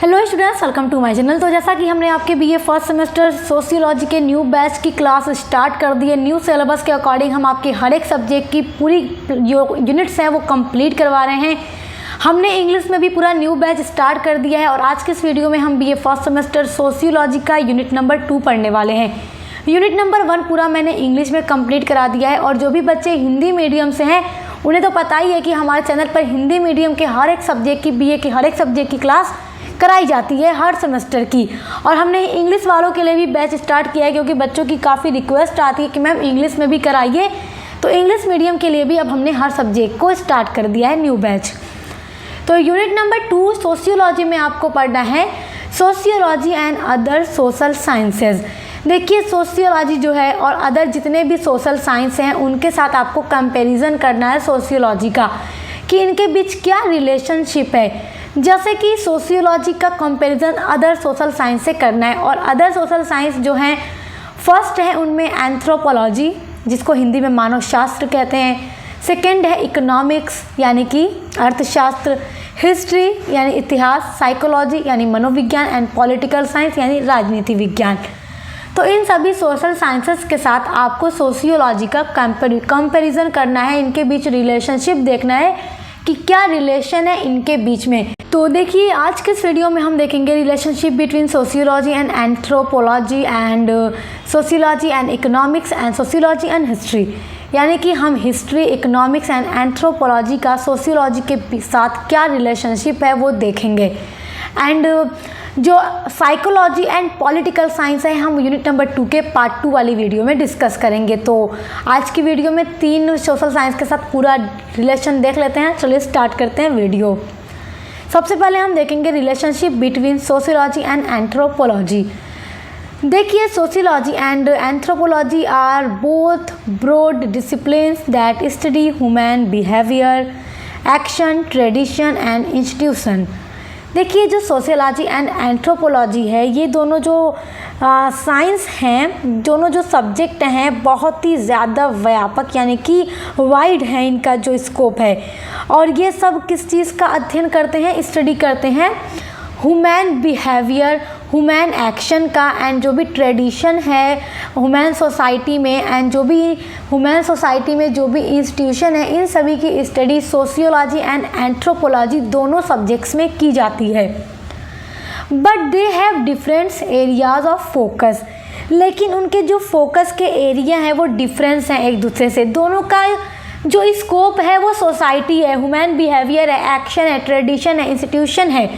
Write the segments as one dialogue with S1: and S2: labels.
S1: Hello students, welcome to my channel. तो जैसा कि हमने आपके बीए फर्स्ट सेमेस्टर सोशियोलॉजी के न्यू बैच की क्लास स्टार्ट कर दी है। न्यू सिलेबस के अकॉर्डिंग हम आपके हर एक सब्जेक्ट की पूरी जो यूनिट्स हैं वो कंप्लीट करवा रहे हैं। हमने इंग्लिश में भी पूरा न्यू बैच स्टार्ट कर दिया है और आज के इस वीडियो में हम बीए फर्स्ट सेमेस्टर सोशियोलॉजी का यूनिट नंबर 2 पढ़ने वाले हैं। यूनिट नंबर 1 पूरा मैंने इंग्लिश में कंप्लीट करा दिया है और जो भी बच्चे हिंदी मीडियम से हैं उन्हें तो पता ही है कि हमारे चैनल पर हिंदी मीडियम के हर एक सब्जेक्ट की बीए के हर एक सब्जेक्ट की क्लास कराई जाती है हर सेमेस्टर की। और हमने इंग्लिश वालों के लिए भी बैच स्टार्ट किया है क्योंकि बच्चों की काफ़ी रिक्वेस्ट आती है कि मैम इंग्लिश में भी कराइए, तो इंग्लिश मीडियम के लिए भी अब हमने हर सब्जेक्ट को स्टार्ट कर दिया है न्यू बैच। तो यूनिट नंबर 2 सोशियोलॉजी में आपको पढ़ना है sociology and other social sciences. देखिए सोशियोलॉजी जो है और अदर जितने भी सोशल साइंस हैं उनके साथ आपको कंपैरिजन करना है सोशियोलॉजी का कि इनके बीच क्या रिलेशनशिप है। जैसे कि सोशियोलॉजी का कंपैरिजन अदर सोशल साइंस से करना है और अदर सोशल साइंस जो हैं फर्स्ट है उनमें एंथ्रोपोलॉजी जिसको हिंदी में मानव शास्त्र कहते हैं, सेकंड है इकोनॉमिक्स यानी कि अर्थशास्त्र, हिस्ट्री यानी इतिहास, साइकोलॉजी यानी मनोविज्ञान एंड पॉलिटिकल साइंस यानी राजनीति विज्ञान। तो इन सभी सोशल साइंसेस के साथ आपको सोशियोलॉजी का कंपैरिजन करना है, इनके बीच रिलेशनशिप देखना है कि क्या रिलेशन है इनके बीच में। तो देखिए आज के इस वीडियो में हम देखेंगे relationship between sociology and anthropology and sociology and economics and sociology and history, यानी कि हम हिस्ट्री, इकोनॉमिक्स एंड एंथ्रोपोलॉजी का सोशियोलॉजी के साथ क्या रिलेशनशिप है वो देखेंगे। एंड जो साइकोलॉजी एंड पॉलिटिकल साइंस है हम यूनिट नंबर 2 के पार्ट 2 वाली वीडियो में डिस्कस करेंगे। तो आज की वीडियो में 3 सोशल साइंस के साथ पूरा रिलेशन देख लेते हैं। चलिए स्टार्ट करते हैं वीडियो। सबसे पहले हम देखेंगे relationship between sociology and anthropology. देखिए sociology and anthropology are both broad disciplines that study human behaviour, action, tradition and institution. देखिए जो सोशियोलॉजी एंड एंथ्रोपोलॉजी है ये दोनों जो साइंस हैं, दोनों जो सब्जेक्ट हैं बहुत ही ज़्यादा व्यापक यानी कि वाइड है इनका जो स्कोप है। और ये सब किस चीज़ का अध्ययन करते हैं, स्टडी करते हैं ह्यूमन बिहेवियर, ह्यूमन एक्शन का एंड जो भी ट्रेडिशन है ह्यूमन सोसाइटी में एंड जो भी ह्यूमन सोसाइटी में जो भी इंस्टीट्यूशन है इन सभी की स्टडी सोशियोलॉजी एंड एंथ्रोपोलॉजी दोनों सब्जेक्ट्स में की जाती है। But they have different areas of focus, लेकिन उनके जो फोकस के एरिया हैं वो डिफरेंस हैं एक दूसरे से। दोनों का जो स्कोप है वो सोसाइटी है, ह्यूमन बिहेवियर है, एक्शन है, ट्रेडिशन है, इंस्टीट्यूशन है।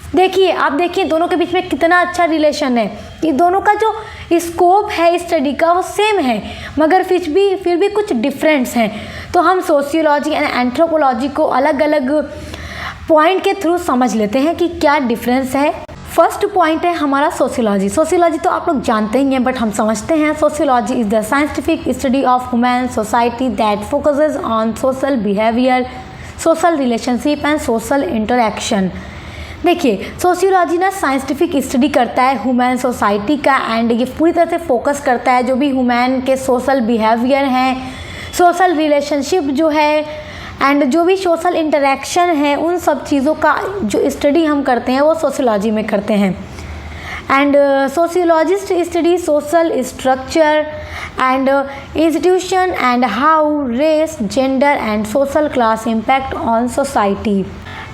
S1: देखिए आप देखिए दोनों के बीच में कितना अच्छा रिलेशन है कि दोनों का जो स्कोप है स्टडी का वो सेम है मगर फिर भी कुछ डिफरेंस हैं। तो हम सोशियोलॉजी एंड एंथ्रोपोलॉजी को अलग अलग पॉइंट के थ्रू समझ लेते हैं कि क्या डिफरेंस है। फर्स्ट पॉइंट है हमारा सोशियोलॉजी। सोशियोलॉजी तो आप लोग जानते ही हैं बट हम समझते हैं sociology is the scientific study of human society that focuses on social behaviour, social relationship and social interaction. देखिए सोशियोलॉजी ना साइंटिफिक स्टडी करता है ह्यूमन सोसाइटी का एंड ये पूरी तरह से फोकस करता है जो भी ह्यूमन के सोशल बिहेवियर हैं, सोशल रिलेशनशिप जो है एंड जो भी सोशल इंटरेक्शन है उन सब चीज़ों का जो स्टडी हम करते हैं वो सोशियोलॉजी में करते हैं। And sociologist study social structure and institution and how race, gender and social class impact on society.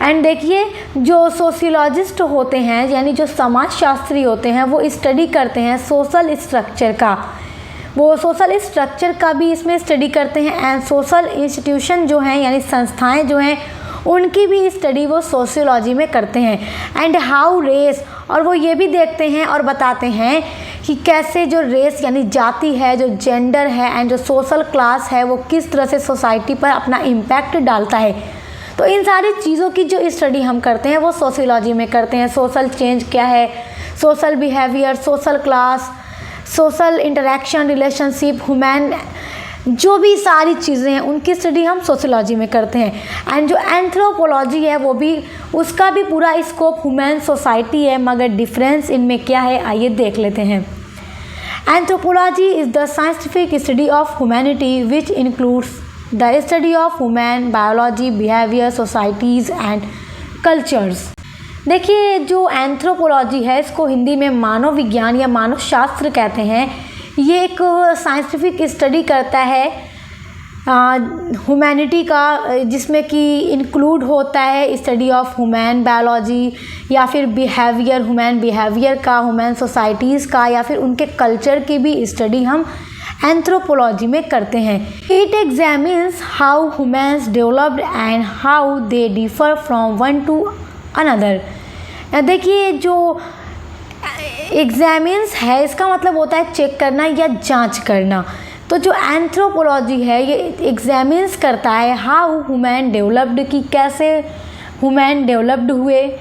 S1: And देखिए जो सोशियोलॉजिस्ट होते हैं यानी जो समाजशास्त्री होते हैं वो स्टडी करते हैं सोशल स्ट्रक्चर का, वो सोशल स्ट्रक्चर का भी इसमें स्टडी करते हैं एंड सोशल इंस्टीट्यूशन जो हैं यानी संस्थाएं जो हैं उनकी भी स्टडी वो सोशियोलॉजी में करते हैं। एंड हाउ रेस, और वो ये भी देखते हैं और बताते हैं कि कैसे जो रेस यानी जाति है, जो जेंडर है एंड जो सोशल क्लास है वो किस तरह से सोसाइटी पर अपना इम्पैक्ट डालता है। तो इन सारी चीज़ों की जो स्टडी हम करते हैं वो सोशियोलॉजी में करते हैं। सोशल चेंज क्या है, social behaviour, social class, social interaction, relationship, human, जो भी सारी चीज़ें हैं उनकी स्टडी हम सोशियोलॉजी में करते हैं। एंड जो एंथ्रोपोलॉजी है वो भी उसका भी पूरा स्कोप ह्यूमन सोसाइटी है मगर डिफरेंस इनमें क्या है आइए देख लेते हैं। Anthropology is the scientific study of humanity which includes the study of human biology, behavior, societies and cultures। देखिए, जो एंथ्रोपोलॉजी है इसको हिंदी में मानव विज्ञान या मानव शास्त्र कहते हैं। ये एक साइंटिफिक स्टडी करता है ह्यूमैनिटी का, जिसमें कि इंक्लूड होता है स्टडी ऑफ ह्यूमन बायोलॉजी या फिर बिहेवियर, ह्यूमन बिहेवियर का, ह्यूमन सोसाइटीज़ का, या फिर उनके कल्चर की भी स्टडी हम एंथ्रोपोलॉजी में करते हैं। It examines how humans developed and how they differ from one two another. देखिए, जो एग्जामिन्स है इसका मतलब होता है चेक करना या जांच करना। तो जो एंथ्रोपोलॉजी है ये एग्जामिन्स करता है हाउ ह्यूमन डेवलप्ड, कि कैसे ह्यूमन डेवलप्ड हुए,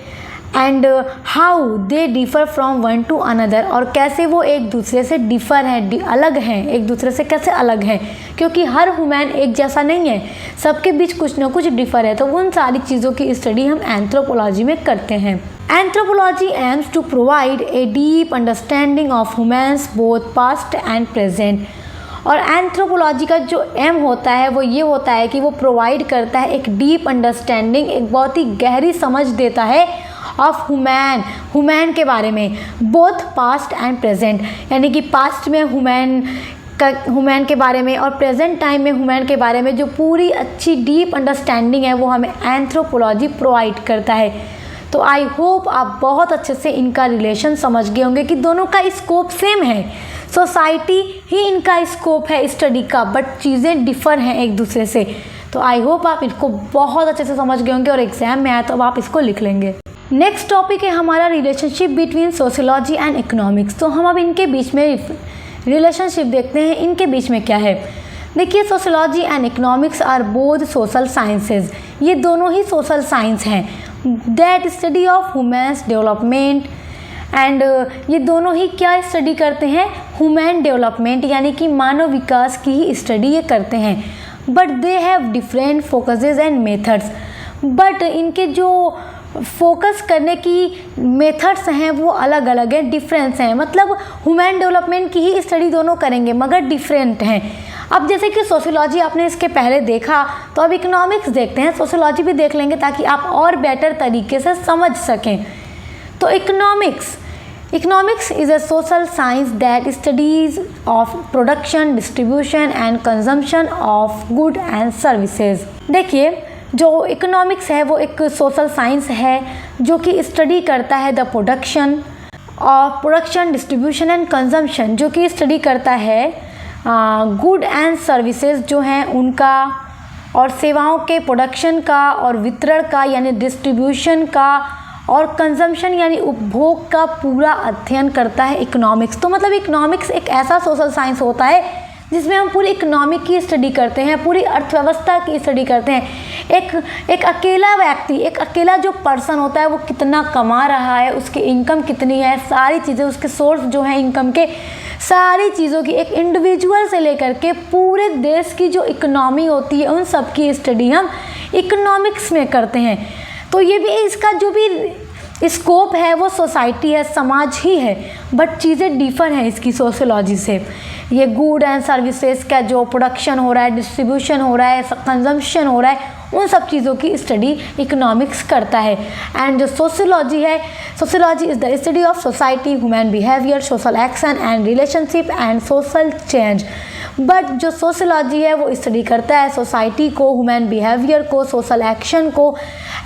S1: and how they differ from one two another, और कैसे वो एक दूसरे से डिफ़र हैं, अलग हैं, एक दूसरे से कैसे अलग हैं, क्योंकि हर ह्यूमन एक जैसा नहीं है, सबके बीच कुछ ना कुछ डिफ़र है। तो उन सारी चीज़ों की स्टडी हम एंथ्रोपोलॉजी में करते हैं। Anthropology aims to provide a deep understanding of humans both past and present. और एंथ्रोपोलॉजी का जो एम होता है वो ये होता है कि वो प्रोवाइड करता है एक डीप अंडरस्टैंडिंग, एक बहुत ही गहरी समझ देता है ऑफ ह्यूमन के बारे में, बोथ पास्ट एंड प्रेजेंट, यानी कि पास्ट में ह्यूमन के बारे में और प्रेजेंट टाइम में ह्यूमन के बारे में जो पूरी अच्छी डीप अंडरस्टैंडिंग है वो हमें एंथ्रोपोलॉजी प्रोवाइड करता है। तो आई होप आप बहुत अच्छे से इनका रिलेशन समझ गए होंगे कि दोनों का स्कोप सेम है, सोसाइटी ही इनका स्कोप है स्टडी का, बट चीज़ें डिफ़र हैं एक दूसरे से। तो आई होप आप इसको बहुत अच्छे से समझ गए होंगे और एग्जाम में आए तो अब आप इसको लिख लेंगे। नेक्स्ट टॉपिक है हमारा relationship between sociology and economics. तो हम अब इनके बीच में रिलेशनशिप देखते हैं, इनके बीच में क्या है। देखिए, sociology and economics are both social sciences, ये दोनों ही सोशल साइंस हैं, that study of humans development, and ये दोनों ही क्या स्टडी करते हैं, ह्यूमन डेवलपमेंट यानी कि मानव विकास की ही स्टडी ये करते हैं। But they have different focuses and methods, but इनके जो फोकस करने की मेथड्स हैं वो अलग अलग हैं, डिफरेंस हैं। मतलब ह्यूमन डेवलपमेंट की ही स्टडी दोनों करेंगे मगर डिफरेंट हैं। अब जैसे कि सोशियोलॉजी आपने इसके पहले देखा, तो अब इकोनॉमिक्स देखते हैं, सोशियोलॉजी भी देख लेंगे ताकि आप और बेटर तरीके से समझ सकें। तो economics is a social science that studies of production, distribution and consumption of good and services. देखिए, जो इकोनॉमिक्स है वो एक सोशल साइंस है जो कि स्टडी करता है the production, distribution and consumption, जो कि स्टडी करता है गुड एंड सर्विसेज जो हैं उनका, और सेवाओं के प्रोडक्शन का और वितरण का यानी डिस्ट्रीब्यूशन का, और कंजम्पशन यानी उपभोग का पूरा अध्ययन करता है इकोनॉमिक्स। तो मतलब इकोनॉमिक्स एक ऐसा सोशल साइंस होता है जिसमें हम पूरी इकोनॉमिक की स्टडी करते हैं, पूरी अर्थव्यवस्था की स्टडी करते हैं। एक अकेला व्यक्ति, एक अकेला जो पर्सन होता है वो कितना कमा रहा है, उसकी इनकम कितनी है, सारी चीज़ें, उसके सोर्स जो हैं इनकम के, सारी चीज़ों की, एक इंडिविजुअल से लेकर के पूरे देश की जो इकोनॉमी होती है उन सब की स्टडी हम इकोनॉमिक्स में करते हैं। तो ये भी इसका जो भी स्कोप है वो सोसाइटी है, समाज ही है, बट चीज़ें डिफर हैं इसकी सोशियोलॉजी से। ये गुड एंड सर्विसेज का जो प्रोडक्शन हो रहा है, डिस्ट्रीब्यूशन हो रहा है, कंजम्पशन हो रहा है, उन सब चीज़ों की स्टडी इकोनॉमिक्स करता है। एंड जो सोशियोलॉजी है, sociology is the study of society, human behaviour, social action and relationship and social change. But जो सोशियोलॉजी है वो स्टडी करता है सोसाइटी को, ह्यूमन बिहेवियर को, सोशल एक्शन को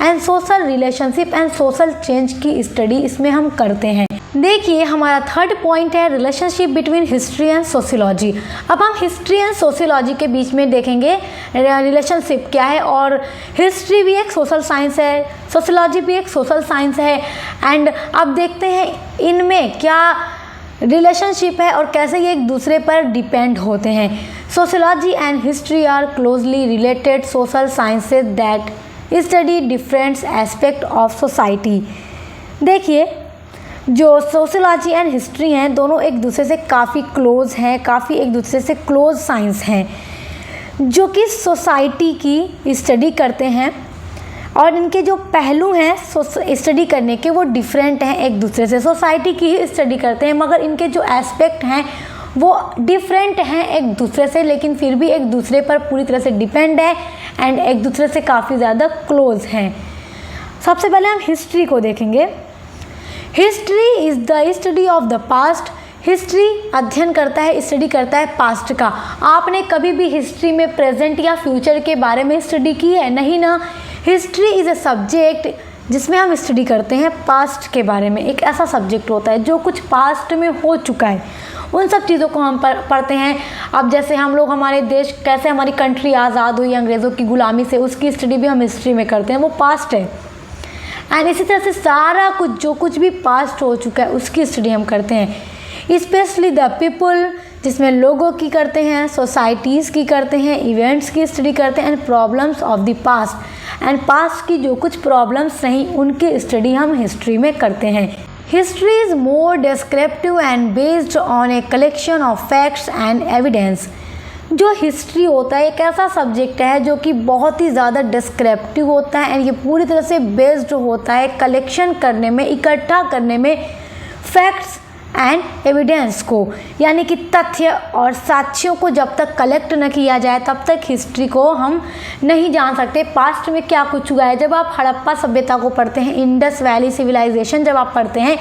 S1: and social relationship and social change की स्टडी इसमें हम करते हैं। देखिए, हमारा थर्ड पॉइंट है relationship between history and sociology. अब हम हिस्ट्री एंड सोशियोलॉजी के बीच में देखेंगे रिलेशनशिप क्या है, और हिस्ट्री भी एक सोशल साइंस है, सोशियोलॉजी भी एक सोशल साइंस है, एंड अब देखते हैं इनमें क्या रिलेशनशिप है और कैसे ये एक दूसरे पर डिपेंड होते हैं। Sociology and history are closely related social sciences that study different aspect of society. देखिए, जो सोशियोलॉजी एंड हिस्ट्री हैं दोनों एक दूसरे से काफ़ी क्लोज हैं, काफ़ी एक दूसरे से क्लोज साइंस हैं जो कि सोसाइटी की स्टडी करते हैं, और इनके जो पहलू हैं स्टडी करने के वो डिफरेंट हैं एक दूसरे से। सोसाइटी की ही स्टडी करते हैं मगर इनके जो एस्पेक्ट हैं वो डिफरेंट हैं एक दूसरे से, लेकिन फिर भी एक दूसरे पर पूरी तरह से डिपेंड है एंड एक दूसरे से काफ़ी ज़्यादा क्लोज हैं। सबसे पहले हम हिस्ट्री को देखेंगे। History is the study of the past. History अध्ययन करता है, स्टडी करता है पास्ट का। आपने कभी भी हिस्ट्री में प्रेजेंट या फ्यूचर के बारे में स्टडी की है? नहीं ना। हिस्ट्री इज़ अ सब्जेक्ट जिसमें हम स्टडी करते हैं पास्ट के बारे में। एक ऐसा सब्जेक्ट होता है जो कुछ पास्ट में हो चुका है, उन सब चीज़ों को हम पढ़ते हैं। अब जैसे हम लोग, हमारे देश कैसे, हमारी कंट्री आज़ाद हुई अंग्रेज़ों की ग़ुलामी से, उसकी स्टडी भी हम हिस्ट्री में करते हैं, वो पास्ट है। एंड इसी तरह से सारा कुछ, जो कुछ भी पास्ट हो चुका है, उसकी स्टडी हम करते हैं। स्पेशली द पीपल, जिसमें लोगों की करते हैं, सोसाइटीज़ की करते हैं, इवेंट्स की स्टडी करते हैं, and problems of the past. And past की जो कुछ प्रॉब्लम्स रहीं, उनकी स्टडी हम हिस्ट्री में करते हैं। History is more descriptive and based on a collection of facts and evidence. जो हिस्ट्री होता है एक ऐसा सब्जेक्ट है जो कि बहुत ही ज़्यादा डिस्क्रिप्टिव होता है, एंड ये पूरी तरह से बेस्ड होता है कलेक्शन करने में, इकट्ठा करने में फैक्ट्स एंड एविडेंस को, यानी कि तथ्य और साक्ष्यों को जब तक कलेक्ट न किया जाए तब तक हिस्ट्री को हम नहीं जान सकते पास्ट में क्या कुछ हुआ है। जब आप हड़प्पा सभ्यता को पढ़ते हैं, इंडस वैली सिविलाइजेशन जब आप पढ़ते हैं,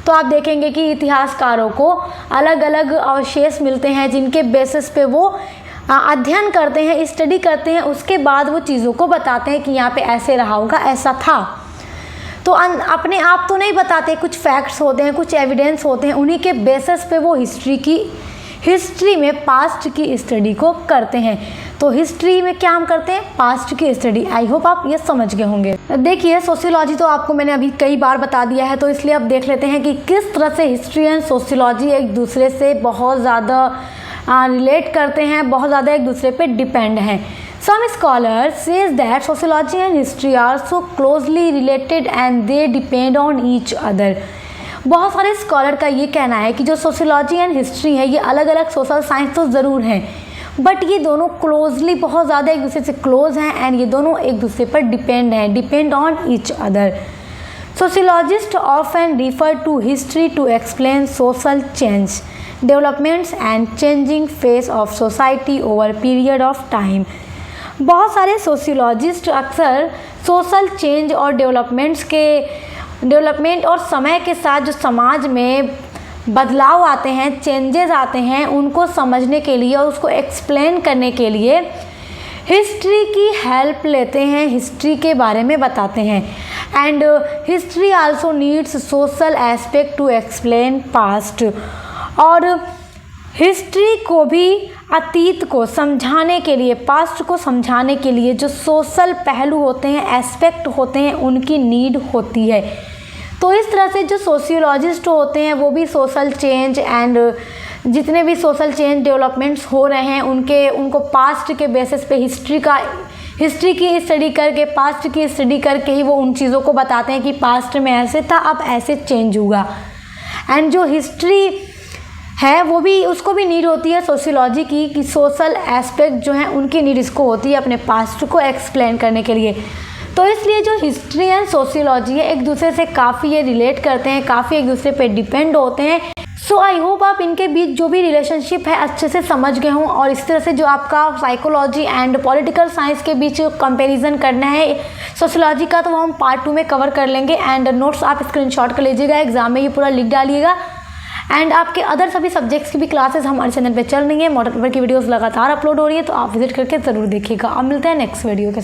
S1: तो आप देखेंगे कि इतिहासकारों को अलग अलग अवशेष मिलते हैं जिनके बेसिस पे वो अध्ययन करते हैं, स्टडी करते हैं, उसके बाद वो चीज़ों को बताते हैं कि यहाँ पे ऐसे रहा होगा, ऐसा था। तो अपने आप तो नहीं बताते, कुछ फैक्ट्स होते हैं, कुछ एविडेंस होते हैं, उन्हीं के बेसिस पे वो हिस्ट्री में पास्ट की स्टडी को करते हैं। तो हिस्ट्री में क्या हम करते हैं? पास्ट की स्टडी। आई होप आप ये समझ गए होंगे। देखिए, सोशियोलॉजी तो आपको मैंने अभी कई बार बता दिया है, तो इसलिए अब देख लेते हैं कि किस तरह से हिस्ट्री एंड सोशियोलॉजी एक दूसरे से बहुत ज़्यादा रिलेट करते हैं, बहुत ज़्यादा एक दूसरे पे डिपेंड हैं। Some scholars says that sociology and history are so closely related and they depend on each other. बहुत सारे स्कॉलर का ये कहना है कि जो सोशियोलॉजी एंड हिस्ट्री है, ये अलग अलग सोशल साइंस तो ज़रूर हैं, बट ये दोनों क्लोजली, बहुत ज़्यादा एक दूसरे से क्लोज हैं, एंड ये दोनों एक दूसरे पर डिपेंड हैं, depend on each other. Sociologists often refer to history to explain social change, developments and changing face of society over a period of time. बहुत सारे सोशियोलॉजिस्ट अक्सर सोशल चेंज और डेवलपमेंट और समय के साथ जो समाज में बदलाव आते हैं, चेंजेस आते हैं, उनको समझने के लिए और उसको एक्सप्लेन करने के लिए हिस्ट्री की हेल्प लेते हैं, हिस्ट्री के बारे में बताते हैं। And history also needs social aspect to explain past. और हिस्ट्री को भी अतीत को समझाने के लिए, पास्ट को समझाने के लिए जो सोशल पहलू होते हैं, एस्पेक्ट होते हैं, उनकी नीड होती है। तो इस तरह से जो सोशियोलॉजिस्ट होते हैं वो भी सोशल चेंज एंड जितने भी सोशल चेंज डेवलपमेंट्स हो रहे हैं उनको पास्ट के बेसिस पे हिस्ट्री की स्टडी करके, पास्ट की स्टडी करके ही वो उन चीज़ों को बताते हैं कि पास्ट में ऐसे था, अब ऐसे चेंज हुआ। एंड जो हिस्ट्री है वो भी, उसको भी नीड होती है सोशियोलॉजी की, कि सोशल एस्पेक्ट जो हैं उनकी नीड इसको होती है अपने पास्ट को एक्सप्लेन करने के लिए। तो इसलिए जो हिस्ट्री एंड सोशियोलॉजी है एक दूसरे से काफ़ी ये रिलेट करते हैं, काफ़ी एक दूसरे पे डिपेंड होते हैं। सो आई होप आप इनके बीच जो भी रिलेशनशिप है अच्छे से समझ गए हों, और इस तरह से जो आपका साइकोलॉजी एंड पॉलिटिकल साइंस के बीच कंपैरिजन करना है सोशियोलॉजी का, तो वो हम पार्ट 2 में कवर कर लेंगे। एंड नोट्स आप स्क्रीनशॉट कर लीजिएगा, एग्जाम में ये पूरा लिख डालिएगा। एंड आपके अदर सभी सब्जेक्ट्स की भी क्लासेस हमारे चैनल पे चल रही हैं, मॉडल पेपर की वीडियोस लगातार अपलोड हो रही है, तो आप विजिट करके ज़रूर देखिएगा। अब मिलते हैं नेक्स्ट वीडियो के